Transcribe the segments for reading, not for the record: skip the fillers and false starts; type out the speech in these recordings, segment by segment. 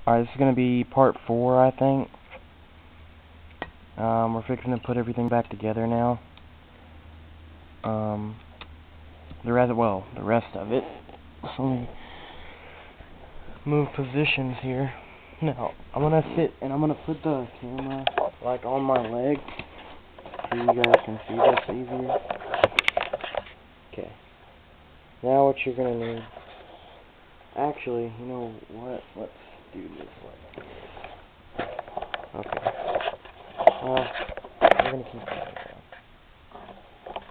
Alright, this is going to be part 4, I think. We're fixing to put everything back together now. The rest of it. So let me move positions here. Now, I'm going to sit and I'm going to put the camera like on my leg so you guys can see this easier. Okay. Now what you're going to need... Actually, you know what? Let's do this way. Okay. We're going to keep that down.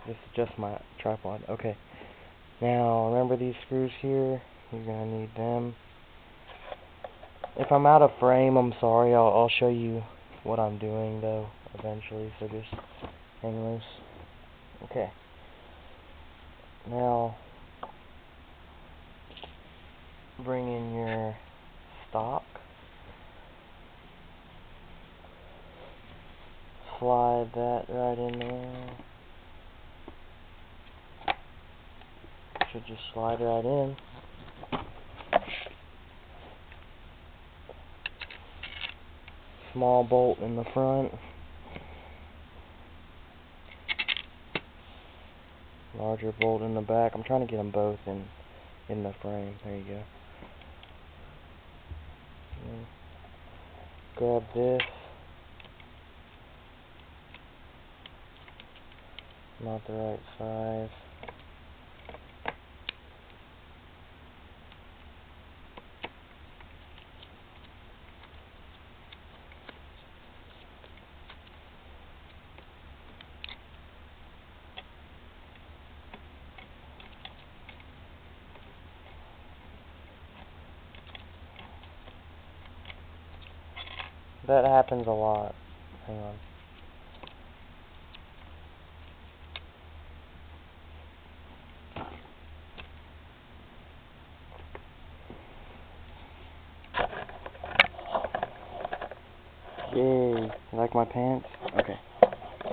This is just my tripod. Okay. Now, remember these screws here? You're going to need them. If I'm out of frame, I'm sorry. I'll show you what I'm doing, though, eventually. So just hang loose. Okay. Now, bring in your stock. Slide that right in there. Should just slide right in. Small bolt in the front. Larger bolt in the back. I'm trying to get them both in the frame. There you go. Grab this. Not the right size. That happens a lot. Hang on. Yay. You like my pants? Okay.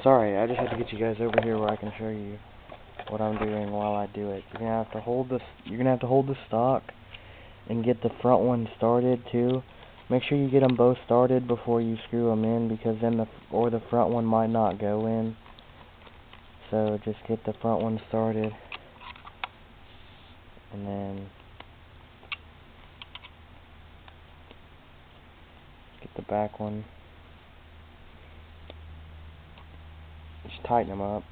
Sorry, I just had to get you guys over here where I can show you what I'm doing while I do it. You're gonna have to hold the stock and get the front one started too. Make sure you get them both started before you screw them in, because then the front one might not go in. So just get the front one started, and then get the back one. Just tighten them up.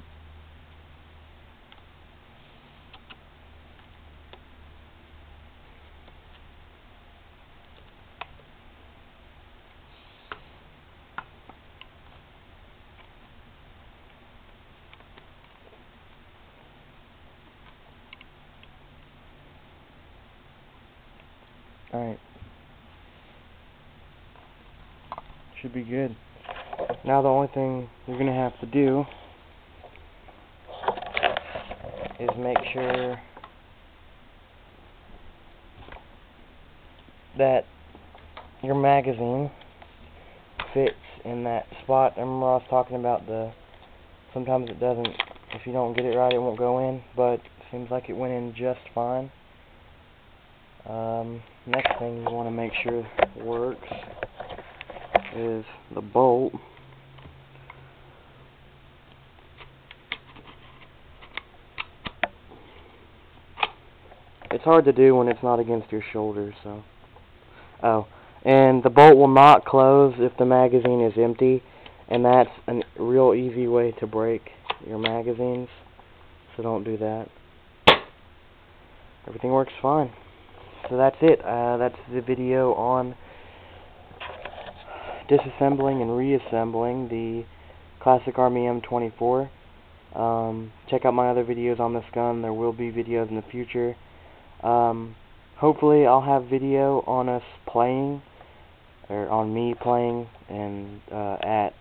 Alright. Should be good. Now the only thing you're going to have to do is make sure that your magazine fits in that spot. Remember I was talking about sometimes it doesn't, if you don't get it right it won't go in, but it seems like it went in just fine. Next thing you want to make sure works is the bolt. It's hard to do when it's not against your shoulders, so. Oh, and the bolt will not close if the magazine is empty, and that's a real easy way to break your magazines, so don't do that. Everything works fine. So that's it. That's the video on disassembling and reassembling the classic Army M24. Check out my other videos on this gun. There will be videos in the future. Hopefully I'll have video on us playing, or on me playing, and at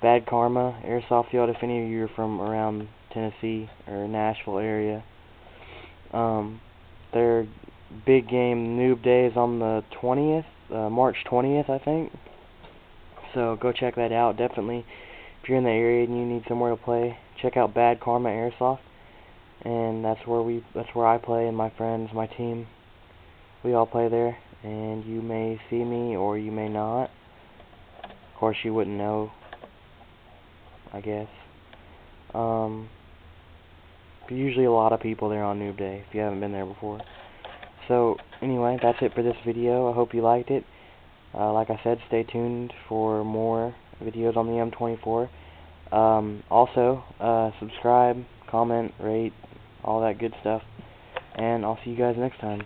Bad Karma Airsoft Field, if any of you are from around Tennessee or Nashville area. Their big game noob day is on the 20th, March 20th, I think. So go check that out. Definitely, if you're in the area and you need somewhere to play, check out Bad Karma Airsoft. And that's where I play, and my friends, my team. we all play there, and you may see me or you may not. Of course, you wouldn't know, I guess. Usually a lot of people there on Noob Day if you haven't been there before. So anyway, that's it for this video. I hope you liked it. Like I said, stay tuned for more videos on the M24. Also, subscribe, comment, rate, all that good stuff. And I'll see you guys next time.